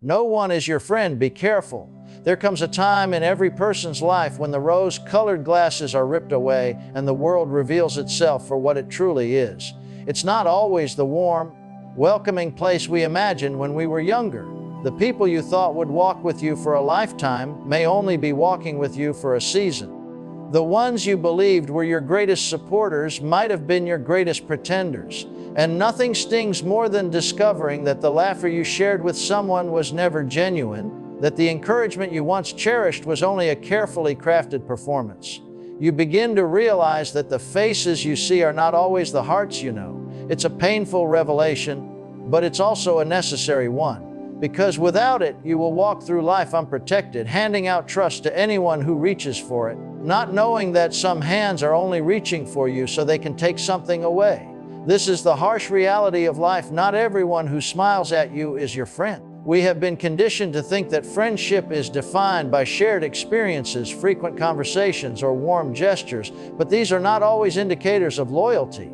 No one is your friend. Be careful. There comes a time in every person's life when the rose-colored glasses are ripped away and the world reveals itself for what it truly is. It's not always the warm, welcoming place we imagined when we were younger. The people you thought would walk with you for a lifetime may only be walking with you for a season. The ones you believed were your greatest supporters might have been your greatest pretenders. And nothing stings more than discovering that the laughter you shared with someone was never genuine, that the encouragement you once cherished was only a carefully crafted performance. You begin to realize that the faces you see are not always the hearts you know. It's a painful revelation, but it's also a necessary one. Because without it, you will walk through life unprotected, handing out trust to anyone who reaches for it, not knowing that some hands are only reaching for you so they can take something away. This is the harsh reality of life. Not everyone who smiles at you is your friend. We have been conditioned to think that friendship is defined by shared experiences, frequent conversations, or warm gestures, but these are not always indicators of loyalty.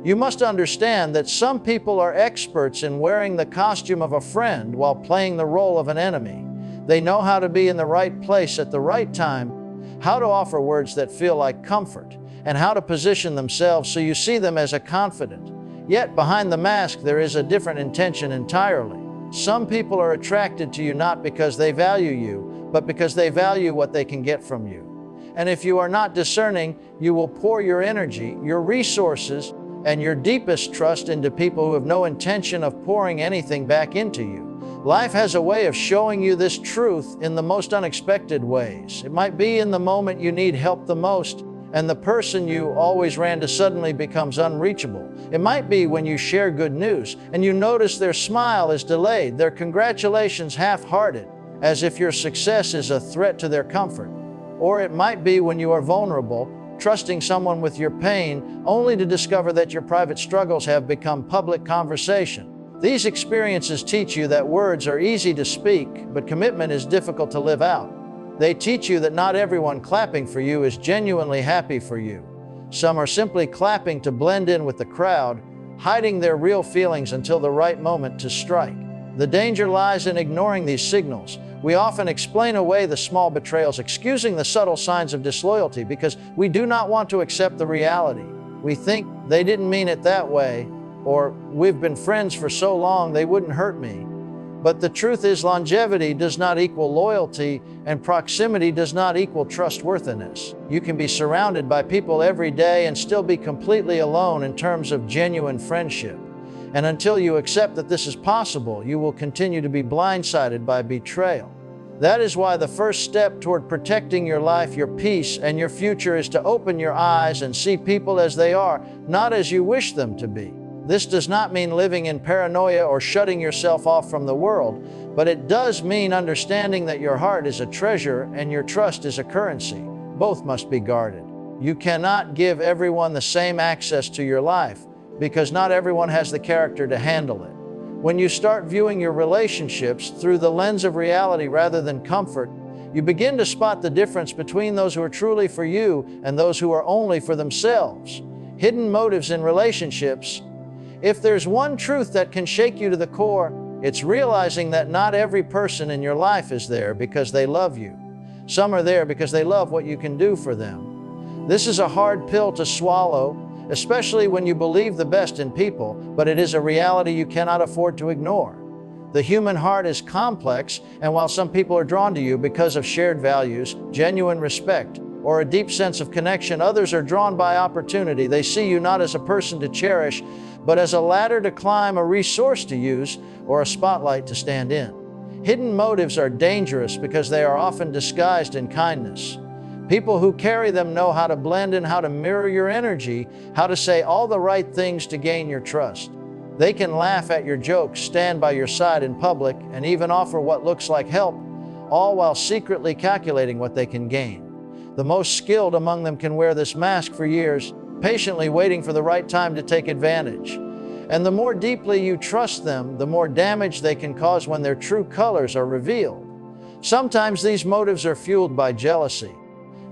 You must understand that some people are experts in wearing the costume of a friend while playing the role of an enemy. They know how to be in the right place at the right time, how to offer words that feel like comfort, and how to position themselves so you see them as a confidant. Yet behind the mask there is a different intention entirely. Some people are attracted to you not because they value you, but because they value what they can get from you. And if you are not discerning, you will pour your energy, your resources, and your deepest trust into people who have no intention of pouring anything back into you. Life has a way of showing you this truth in the most unexpected ways. It might be in the moment you need help the most, and the person you always ran to suddenly becomes unreachable. It might be when you share good news, and you notice their smile is delayed, their congratulations half-hearted, as if your success is a threat to their comfort. Or it might be when you are vulnerable, trusting someone with your pain, only to discover that your private struggles have become public conversation. These experiences teach you that words are easy to speak, but commitment is difficult to live out. They teach you that not everyone clapping for you is genuinely happy for you. Some are simply clapping to blend in with the crowd, hiding their real feelings until the right moment to strike. The danger lies in ignoring these signals. We often explain away the small betrayals, excusing the subtle signs of disloyalty because we do not want to accept the reality. We think they didn't mean it that way, or we've been friends for so long they wouldn't hurt me. But the truth is, longevity does not equal loyalty, and proximity does not equal trustworthiness. You can be surrounded by people every day and still be completely alone in terms of genuine friendship. And until you accept that this is possible, you will continue to be blindsided by betrayal. That is why the first step toward protecting your life, your peace, and your future is to open your eyes and see people as they are, not as you wish them to be. This does not mean living in paranoia or shutting yourself off from the world, but it does mean understanding that your heart is a treasure and your trust is a currency. Both must be guarded. You cannot give everyone the same access to your life, because not everyone has the character to handle it. When you start viewing your relationships through the lens of reality rather than comfort, you begin to spot the difference between those who are truly for you and those who are only for themselves. Hidden motives in relationships. If there's one truth that can shake you to the core, it's realizing that not every person in your life is there because they love you. Some are there because they love what you can do for them. This is a hard pill to swallow, especially when you believe the best in people, but it is a reality you cannot afford to ignore. The human heart is complex, and while some people are drawn to you because of shared values, genuine respect, or a deep sense of connection, others are drawn by opportunity. They see you not as a person to cherish, but as a ladder to climb, a resource to use, or a spotlight to stand in. Hidden motives are dangerous because they are often disguised in kindness. People who carry them know how to blend in, how to mirror your energy, how to say all the right things to gain your trust. They can laugh at your jokes, stand by your side in public, and even offer what looks like help, all while secretly calculating what they can gain. The most skilled among them can wear this mask for years, patiently waiting for the right time to take advantage. And the more deeply you trust them, the more damage they can cause when their true colors are revealed. Sometimes these motives are fueled by jealousy.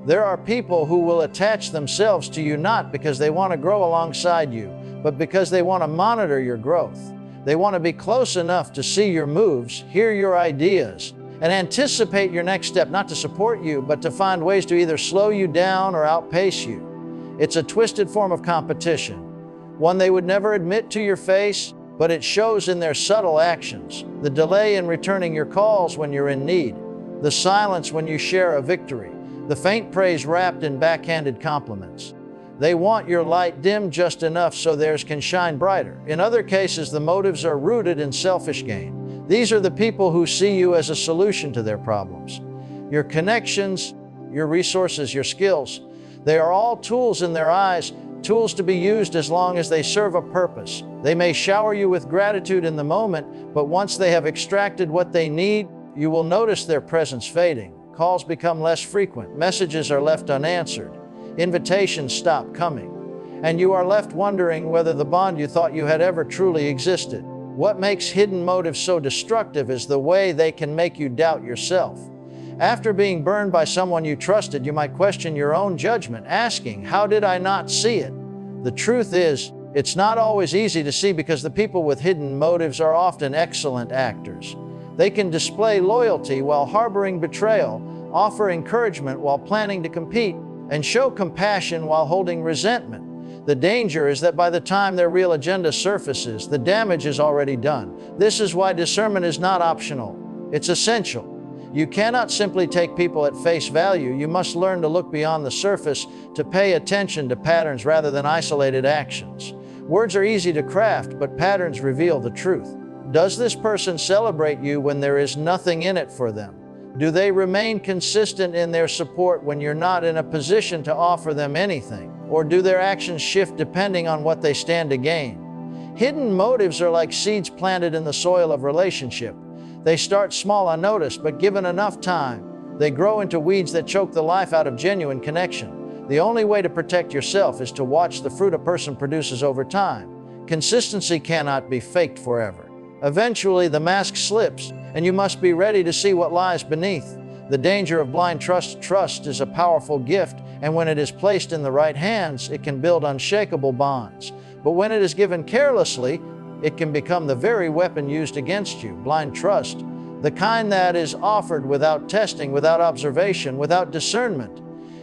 There are people who will attach themselves to you not because they want to grow alongside you, but because they want to monitor your growth. They want to be close enough to see your moves, hear your ideas, and anticipate your next step, not to support you, but to find ways to either slow you down or outpace you. It's a twisted form of competition, one they would never admit to your face, but it shows in their subtle actions. The delay in returning your calls when you're in need, the silence when you share a victory, the faint praise wrapped in backhanded compliments. They want your light dimmed just enough so theirs can shine brighter. In other cases, the motives are rooted in selfish gain. These are the people who see you as a solution to their problems. Your connections, your resources, your skills, they are all tools in their eyes, tools to be used as long as they serve a purpose. They may shower you with gratitude in the moment, but once they have extracted what they need, you will notice their presence fading. Calls become less frequent, messages are left unanswered, invitations stop coming, and you are left wondering whether the bond you thought you had ever truly existed. What makes hidden motives so destructive is the way they can make you doubt yourself. After being burned by someone you trusted, you might question your own judgment, asking, "How did I not see it?" The truth is, it's not always easy to see because the people with hidden motives are often excellent actors. They can display loyalty while harboring betrayal, offer encouragement while planning to compete, and show compassion while holding resentment. The danger is that by the time their real agenda surfaces, the damage is already done. This is why discernment is not optional. It's essential. You cannot simply take people at face value. You must learn to look beyond the surface, to pay attention to patterns rather than isolated actions. Words are easy to craft, but patterns reveal the truth. Does this person celebrate you when there is nothing in it for them? Do they remain consistent in their support when you're not in a position to offer them anything? Or do their actions shift depending on what they stand to gain? Hidden motives are like seeds planted in the soil of relationship. They start small, unnoticed, but given enough time, they grow into weeds that choke the life out of genuine connection. The only way to protect yourself is to watch the fruit a person produces over time. Consistency cannot be faked forever. Eventually, the mask slips, and you must be ready to see what lies beneath. The danger of blind trust. Trust is a powerful gift, and when it is placed in the right hands, it can build unshakable bonds. But when it is given carelessly, it can become the very weapon used against you. Blind trust, the kind that is offered without testing, without observation, without discernment,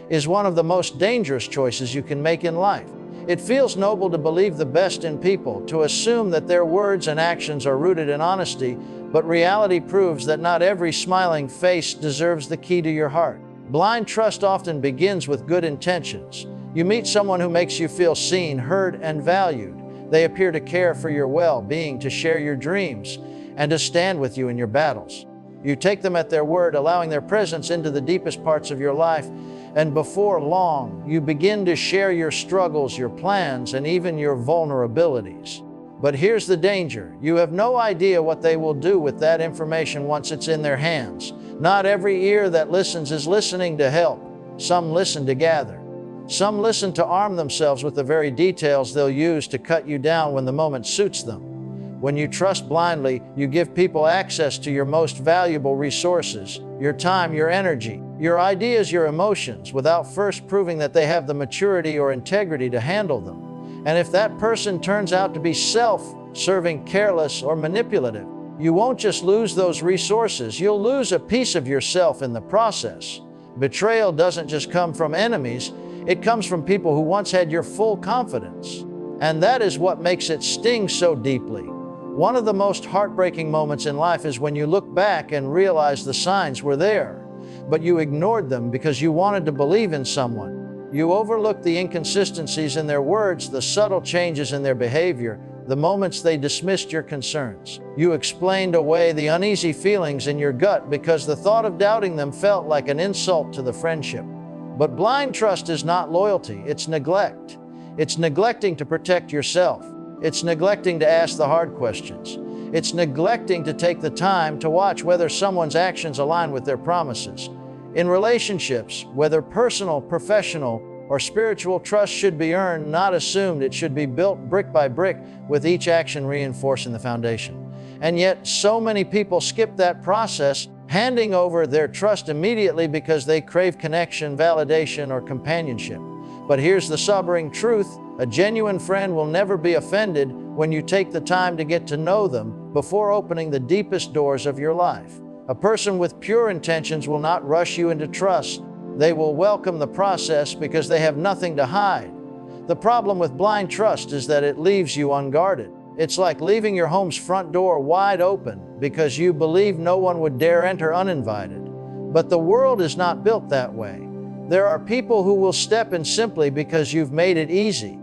is one of the most dangerous choices you can make in life. It feels noble to believe the best in people, to assume that their words and actions are rooted in honesty, but reality proves that not every smiling face deserves the key to your heart. Blind trust often begins with good intentions. You meet someone who makes you feel seen, heard, and valued. They appear to care for your well-being, to share your dreams, and to stand with you in your battles. You take them at their word, allowing their presence into the deepest parts of your life, and before long, you begin to share your struggles, your plans, and even your vulnerabilities. But here's the danger. You have no idea what they will do with that information once it's in their hands. Not every ear that listens is listening to help. Some listen to gather. Some listen to arm themselves with the very details they'll use to cut you down when the moment suits them. When you trust blindly, you give people access to your most valuable resources, your time, your energy, your ideas, your emotions, without first proving that they have the maturity or integrity to handle them. And if that person turns out to be self-serving, careless, or manipulative, you won't just lose those resources, you'll lose a piece of yourself in the process. Betrayal doesn't just come from enemies, it comes from people who once had your full confidence. And that is what makes it sting so deeply. One of the most heartbreaking moments in life is when you look back and realize the signs were there, but you ignored them because you wanted to believe in someone. You overlooked the inconsistencies in their words, the subtle changes in their behavior, the moments they dismissed your concerns. You explained away the uneasy feelings in your gut because the thought of doubting them felt like an insult to the friendship. But blind trust is not loyalty, it's neglect. It's neglecting to protect yourself. It's neglecting to ask the hard questions. It's neglecting to take the time to watch whether someone's actions align with their promises. In relationships, whether personal, professional, or spiritual, trust should be earned, not assumed. It should be built brick by brick, with each action reinforcing the foundation. And yet, so many people skip that process, handing over their trust immediately because they crave connection, validation, or companionship. But here's the sobering truth: a genuine friend will never be offended when you take the time to get to know them before opening the deepest doors of your life. A person with pure intentions will not rush you into trust. They will welcome the process because they have nothing to hide. The problem with blind trust is that it leaves you unguarded. It's like leaving your home's front door wide open because you believe no one would dare enter uninvited. But the world is not built that way. There are people who will step in simply because you've made it easy.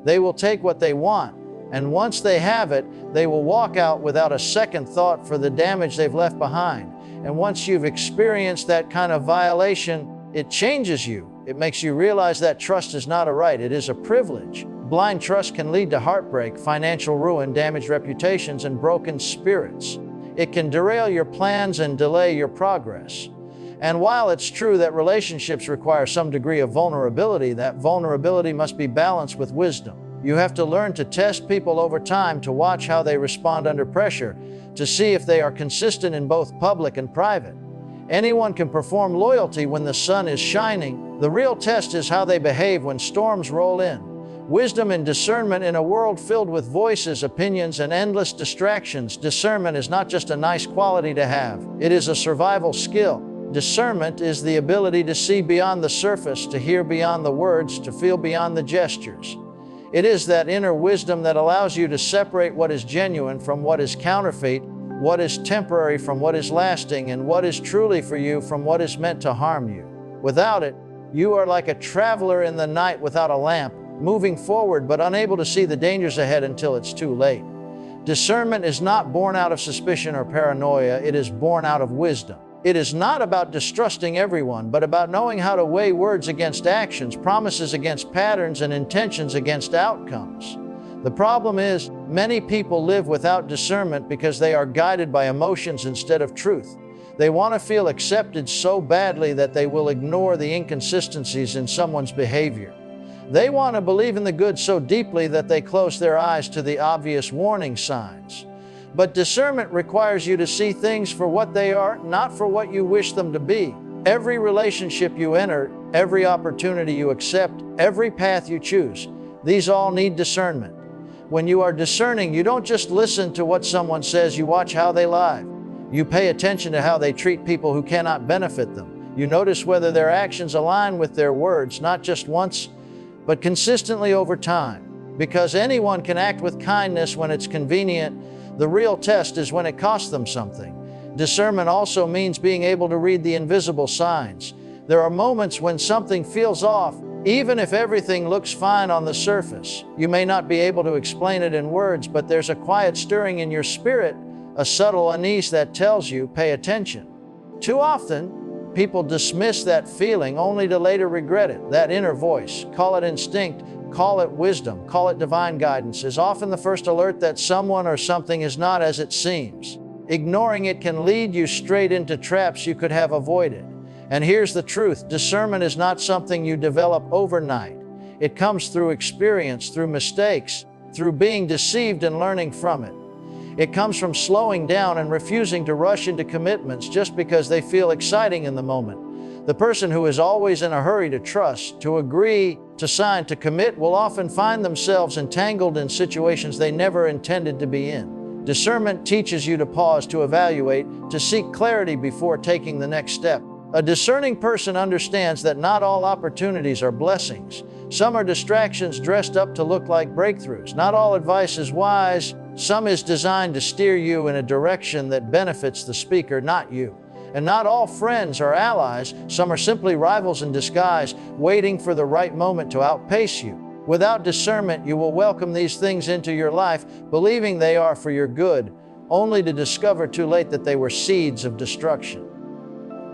They will take what they want, and once they have it, they will walk out without a second thought for the damage they've left behind. And once you've experienced that kind of violation, it changes you. It makes you realize that trust is not a right, it is a privilege. Blind trust can lead to heartbreak, financial ruin, damaged reputations, and broken spirits. It can derail your plans and delay your progress. And while it's true that relationships require some degree of vulnerability, that vulnerability must be balanced with wisdom. You have to learn to test people over time, to watch how they respond under pressure, to see if they are consistent in both public and private. Anyone can perform loyalty when the sun is shining. The real test is how they behave when storms roll in. Wisdom and discernment in a world filled with voices, opinions, and endless distractions. Discernment is not just a nice quality to have. It is a survival skill. Discernment is the ability to see beyond the surface, to hear beyond the words, to feel beyond the gestures. It is that inner wisdom that allows you to separate what is genuine from what is counterfeit, what is temporary from what is lasting, and what is truly for you from what is meant to harm you. Without it, you are like a traveler in the night without a lamp, moving forward but unable to see the dangers ahead until it's too late. Discernment is not born out of suspicion or paranoia, it is born out of wisdom. It is not about distrusting everyone, but about knowing how to weigh words against actions, promises against patterns, and intentions against outcomes. The problem is, many people live without discernment because they are guided by emotions instead of truth. They want to feel accepted so badly that they will ignore the inconsistencies in someone's behavior. They want to believe in the good so deeply that they close their eyes to the obvious warning signs. But discernment requires you to see things for what they are, not for what you wish them to be. Every relationship you enter, every opportunity you accept, every path you choose, these all need discernment. When you are discerning, you don't just listen to what someone says, you watch how they live. You pay attention to how they treat people who cannot benefit them. You notice whether their actions align with their words, not just once, but consistently over time. Because anyone can act with kindness when it's convenient. The real test is when it costs them something. Discernment also means being able to read the invisible signs. There are moments when something feels off, even if everything looks fine on the surface. You may not be able to explain it in words, but there's a quiet stirring in your spirit, a subtle unease that tells you, pay attention. Too often, people dismiss that feeling only to later regret it. That inner voice, call it instinct, call it wisdom, call it divine guidance, is often the first alert that someone or something is not as it seems. Ignoring it can lead you straight into traps you could have avoided. And here's the truth, discernment is not something you develop overnight. It comes through experience, through mistakes, through being deceived and learning from it. It comes from slowing down and refusing to rush into commitments just because they feel exciting in the moment. The person who is always in a hurry to trust, to agree, to sign, to commit will often find themselves entangled in situations they never intended to be in. Discernment teaches you to pause, to evaluate, to seek clarity before taking the next step. A discerning person understands that not all opportunities are blessings. Some are distractions dressed up to look like breakthroughs. Not all advice is wise. Some is designed to steer you in a direction that benefits the speaker, not you. And not all friends are allies. Some are simply rivals in disguise, waiting for the right moment to outpace you. Without discernment, you will welcome these things into your life, believing they are for your good, only to discover too late that they were seeds of destruction.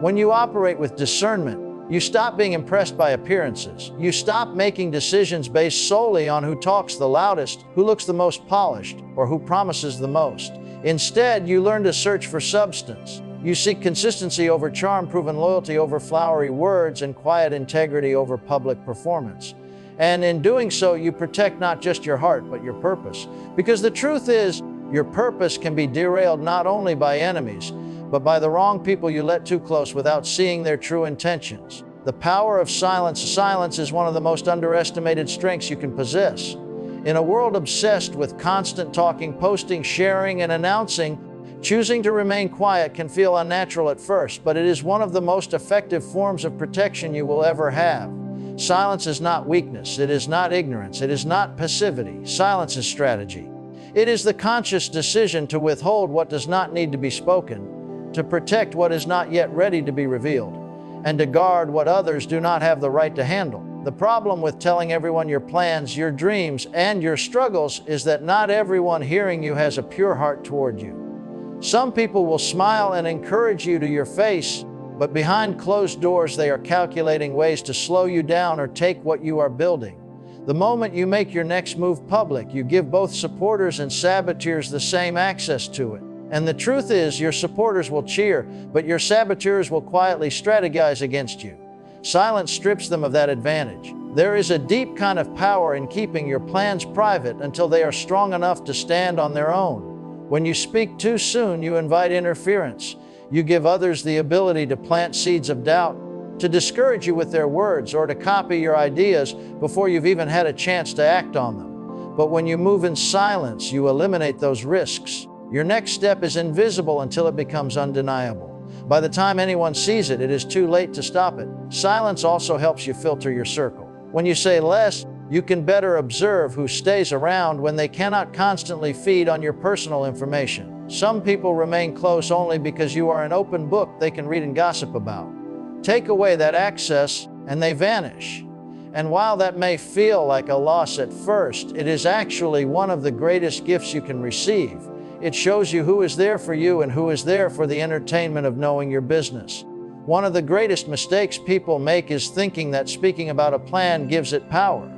When you operate with discernment, you stop being impressed by appearances. You stop making decisions based solely on who talks the loudest, who looks the most polished, or who promises the most. Instead, you learn to search for substance. You seek consistency over charm, proven loyalty over flowery words, and quiet integrity over public performance. And in doing so, you protect not just your heart, but your purpose. Because the truth is, your purpose can be derailed not only by enemies, but by the wrong people you let too close without seeing their true intentions. The power of silence. Silence is one of the most underestimated strengths you can possess. In a world obsessed with constant talking, posting, sharing, and announcing, choosing to remain quiet can feel unnatural at first, but it is one of the most effective forms of protection you will ever have. Silence is not weakness. It is not ignorance. It is not passivity. Silence is strategy. It is the conscious decision to withhold what does not need to be spoken, to protect what is not yet ready to be revealed, and to guard what others do not have the right to handle. The problem with telling everyone your plans, your dreams, and your struggles is that not everyone hearing you has a pure heart toward you. Some people will smile and encourage you to your face, but behind closed doors they are calculating ways to slow you down or take what you are building. The moment you make your next move public, you give both supporters and saboteurs the same access to it. And the truth is, your supporters will cheer, but your saboteurs will quietly strategize against you. Silence strips them of that advantage. There is a deep kind of power in keeping your plans private until they are strong enough to stand on their own. When you speak too soon, you invite interference. You give others the ability to plant seeds of doubt, to discourage you with their words, or to copy your ideas before you've even had a chance to act on them. But when you move in silence, you eliminate those risks. Your next step is invisible until it becomes undeniable. By the time anyone sees it, it is too late to stop it. Silence also helps you filter your circle. When you say less, you can better observe who stays around when they cannot constantly feed on your personal information. Some people remain close only because you are an open book they can read and gossip about. Take away that access, and they vanish. And while that may feel like a loss at first, it is actually one of the greatest gifts you can receive. It shows you who is there for you and who is there for the entertainment of knowing your business. One of the greatest mistakes people make is thinking that speaking about a plan gives it power.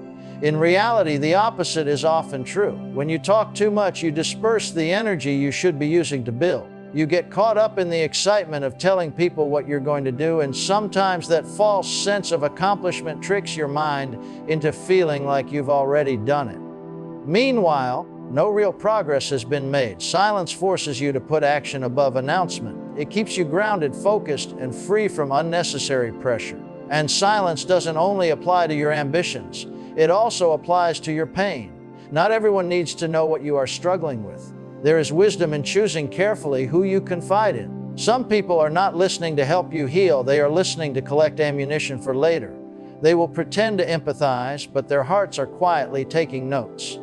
In reality, the opposite is often true. When you talk too much, you disperse the energy you should be using to build. You get caught up in the excitement of telling people what you're going to do, and sometimes that false sense of accomplishment tricks your mind into feeling like you've already done it. Meanwhile, no real progress has been made. Silence forces you to put action above announcement. It keeps you grounded, focused, and free from unnecessary pressure. And silence doesn't only apply to your ambitions, it also applies to your pain. Not everyone needs to know what you are struggling with. There is wisdom in choosing carefully who you confide in. Some people are not listening to help you heal, they are listening to collect ammunition for later. They will pretend to empathize, but their hearts are quietly taking notes.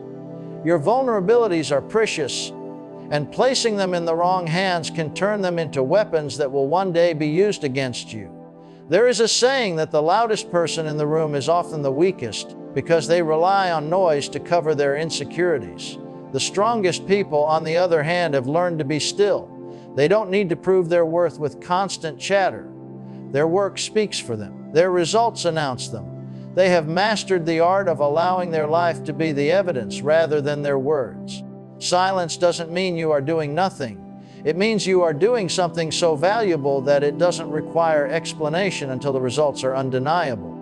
Your vulnerabilities are precious, and placing them in the wrong hands can turn them into weapons that will one day be used against you. There is a saying that the loudest person in the room is often the weakest, because they rely on noise to cover their insecurities. The strongest people, on the other hand, have learned to be still. They don't need to prove their worth with constant chatter. Their work speaks for them. Their results announce them. They have mastered the art of allowing their life to be the evidence rather than their words. Silence doesn't mean you are doing nothing. It means you are doing something so valuable that it doesn't require explanation until the results are undeniable.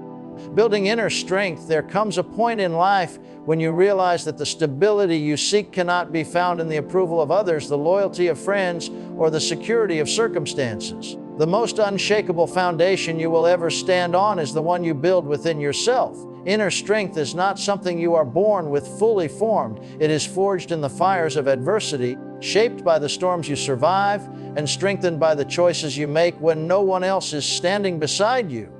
Building inner strength, there comes a point in life when you realize that the stability you seek cannot be found in the approval of others, the loyalty of friends, or the security of circumstances. The most unshakable foundation you will ever stand on is the one you build within yourself. Inner strength is not something you are born with fully formed. It is forged in the fires of adversity, shaped by the storms you survive, and strengthened by the choices you make when no one else is standing beside you.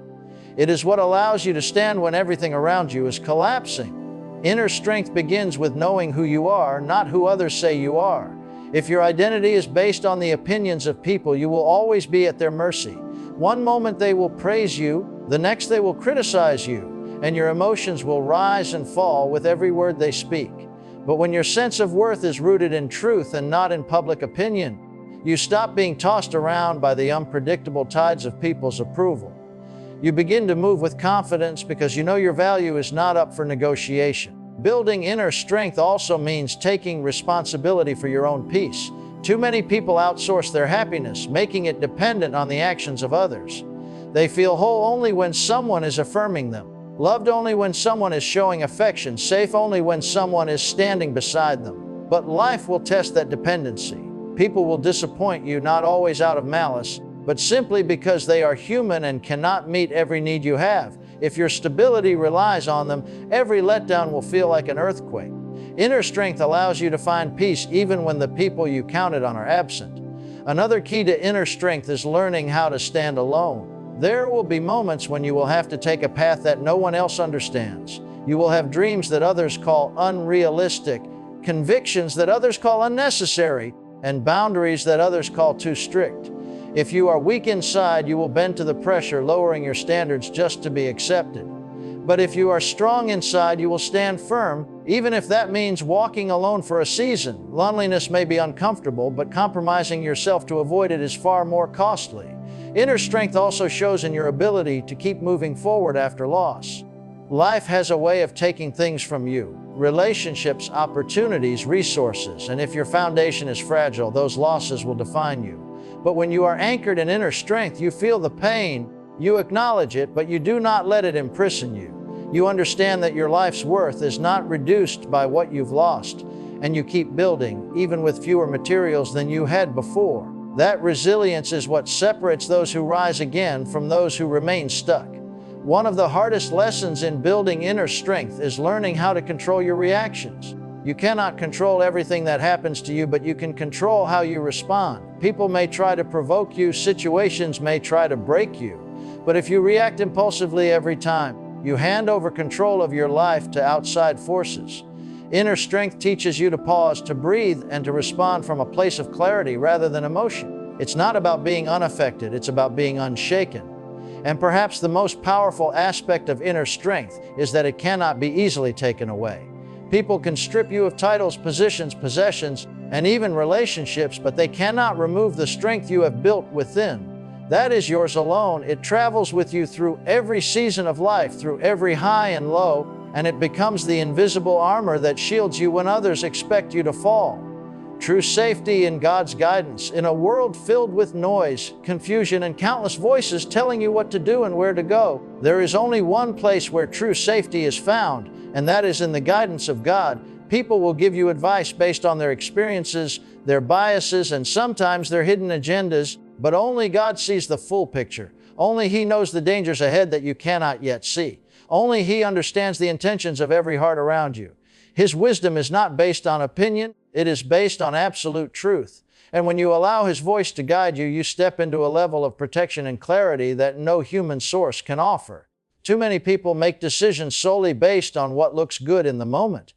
It is what allows you to stand when everything around you is collapsing. Inner strength begins with knowing who you are, not who others say you are. If your identity is based on the opinions of people, you will always be at their mercy. One moment they will praise you, the next they will criticize you, and your emotions will rise and fall with every word they speak. But when your sense of worth is rooted in truth and not in public opinion, you stop being tossed around by the unpredictable tides of people's approval. You begin to move with confidence because you know your value is not up for negotiation. Building inner strength also means taking responsibility for your own peace. Too many people outsource their happiness, making it dependent on the actions of others. They feel whole only when someone is affirming them, loved only when someone is showing affection, safe only when someone is standing beside them. But life will test that dependency. People will disappoint you, not always out of malice, but simply because they are human and cannot meet every need you have. If your stability relies on them, every letdown will feel like an earthquake. Inner strength allows you to find peace even when the people you counted on are absent. Another key to inner strength is learning how to stand alone. There will be moments when you will have to take a path that no one else understands. You will have dreams that others call unrealistic, convictions that others call unnecessary, and boundaries that others call too strict. If you are weak inside, you will bend to the pressure, lowering your standards just to be accepted. But if you are strong inside, you will stand firm, even if that means walking alone for a season. Loneliness may be uncomfortable, but compromising yourself to avoid it is far more costly. Inner strength also shows in your ability to keep moving forward after loss. Life has a way of taking things from you: relationships, opportunities, resources, and if your foundation is fragile, those losses will define you. But when you are anchored in inner strength, you feel the pain, you acknowledge it, but you do not let it imprison you. You understand that your life's worth is not reduced by what you've lost, and you keep building, even with fewer materials than you had before. That resilience is what separates those who rise again from those who remain stuck. One of the hardest lessons in building inner strength is learning how to control your reactions. You cannot control everything that happens to you, but you can control how you respond. People may try to provoke you, situations may try to break you, but if you react impulsively every time, you hand over control of your life to outside forces. Inner strength teaches you to pause, to breathe, and to respond from a place of clarity rather than emotion. It's not about being unaffected, it's about being unshaken. And perhaps the most powerful aspect of inner strength is that it cannot be easily taken away. People can strip you of titles, positions, possessions, and even relationships, but they cannot remove the strength you have built within. That is yours alone. It travels with you through every season of life, through every high and low, and it becomes the invisible armor that shields you when others expect you to fall. True safety in God's guidance. In a world filled with noise, confusion, and countless voices telling you what to do and where to go, there is only one place where true safety is found, and that is in the guidance of God. People will give you advice based on their experiences, their biases, and sometimes their hidden agendas, but only God sees the full picture. Only He knows the dangers ahead that you cannot yet see. Only He understands the intentions of every heart around you. His wisdom is not based on opinion, it is based on absolute truth. And when you allow His voice to guide you, you step into a level of protection and clarity that no human source can offer. Too many people make decisions solely based on what looks good in the moment.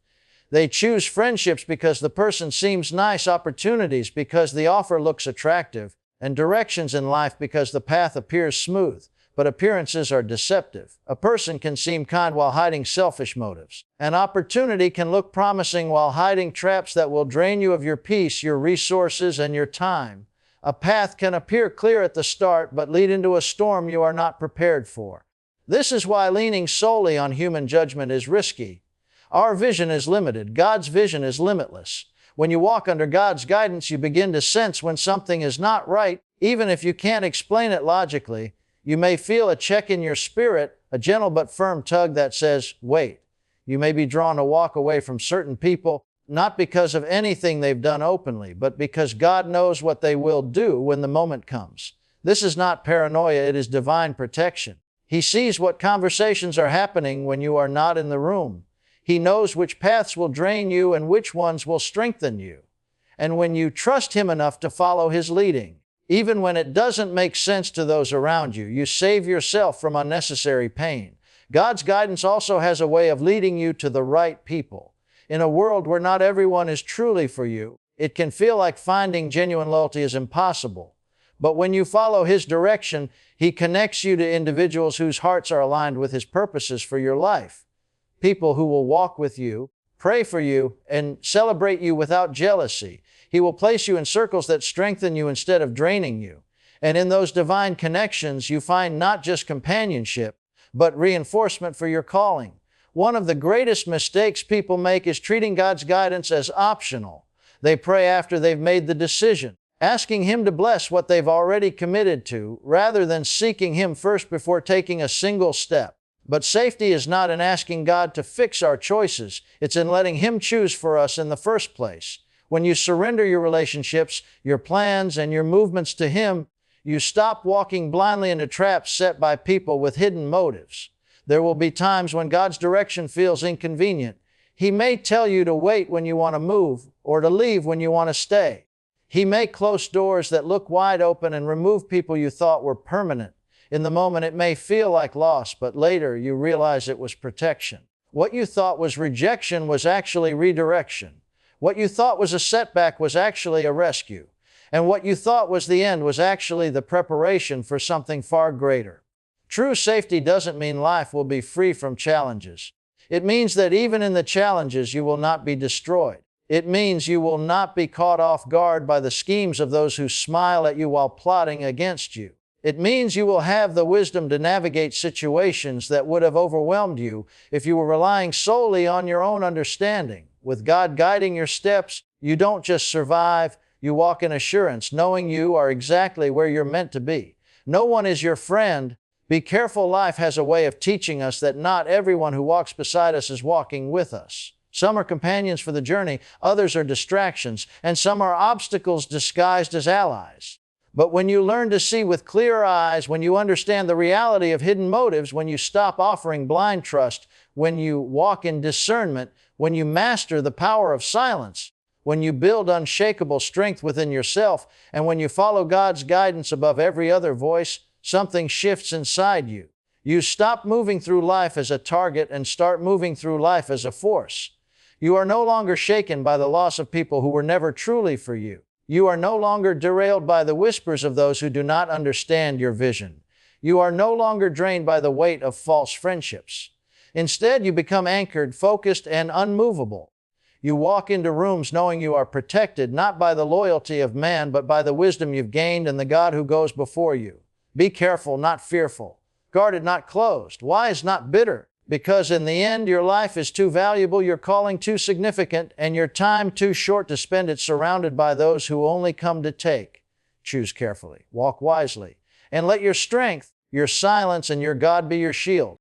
They choose friendships because the person seems nice, opportunities because the offer looks attractive, and directions in life because the path appears smooth. But appearances are deceptive. A person can seem kind while hiding selfish motives. An opportunity can look promising while hiding traps that will drain you of your peace, your resources, and your time. A path can appear clear at the start, but lead into a storm you are not prepared for. This is why leaning solely on human judgment is risky. Our vision is limited. God's vision is limitless. When you walk under God's guidance, you begin to sense when something is not right, even if you can't explain it logically. You may feel a check in your spirit, a gentle but firm tug that says, wait. You may be drawn to walk away from certain people, not because of anything they've done openly, but because God knows what they will do when the moment comes. This is not paranoia, it is divine protection. He sees what conversations are happening when you are not in the room. He knows which paths will drain you and which ones will strengthen you. And when you trust Him enough to follow His leading, even when it doesn't make sense to those around you, you save yourself from unnecessary pain. God's guidance also has a way of leading you to the right people. In a world where not everyone is truly for you, it can feel like finding genuine loyalty is impossible. But when you follow His direction, He connects you to individuals whose hearts are aligned with His purposes for your life. People who will walk with you, pray for you, and celebrate you without jealousy. He will place you in circles that strengthen you instead of draining you. And in those divine connections, you find not just companionship, but reinforcement for your calling. One of the greatest mistakes people make is treating God's guidance as optional. They pray after they've made the decision, asking Him to bless what they've already committed to, rather than seeking Him first before taking a single step. But safety is not in asking God to fix our choices. It's in letting Him choose for us in the first place. When you surrender your relationships, your plans, and your movements to Him, you stop walking blindly into traps set by people with hidden motives. There will be times when God's direction feels inconvenient. He may tell you to wait when you want to move or to leave when you want to stay. He may close doors that look wide open and remove people you thought were permanent. In the moment, it may feel like loss, but later you realize it was protection. What you thought was rejection was actually redirection. What you thought was a setback was actually a rescue. And what you thought was the end was actually the preparation for something far greater. True safety doesn't mean life will be free from challenges. It means that even in the challenges, you will not be destroyed. It means you will not be caught off guard by the schemes of those who smile at you while plotting against you. It means you will have the wisdom to navigate situations that would have overwhelmed you if you were relying solely on your own understanding. With God guiding your steps, you don't just survive, you walk in assurance, knowing you are exactly where you're meant to be. No one is your friend. Be careful. Life has a way of teaching us that not everyone who walks beside us is walking with us. Some are companions for the journey, others are distractions, and some are obstacles disguised as allies. But when you learn to see with clear eyes, when you understand the reality of hidden motives, when you stop offering blind trust, when you walk in discernment, when you master the power of silence, when you build unshakable strength within yourself, and when you follow God's guidance above every other voice, something shifts inside you. You stop moving through life as a target and start moving through life as a force. You are no longer shaken by the loss of people who were never truly for you. You are no longer derailed by the whispers of those who do not understand your vision. You are no longer drained by the weight of false friendships. Instead, you become anchored, focused, and unmovable. You walk into rooms knowing you are protected not by the loyalty of man, but by the wisdom you've gained and the God who goes before you. Be careful, not fearful. Guarded, not closed. Wise, not bitter. Because in the end, your life is too valuable, your calling too significant, and your time too short to spend it surrounded by those who only come to take. Choose carefully. Walk wisely. And let your strength, your silence, and your God be your shield.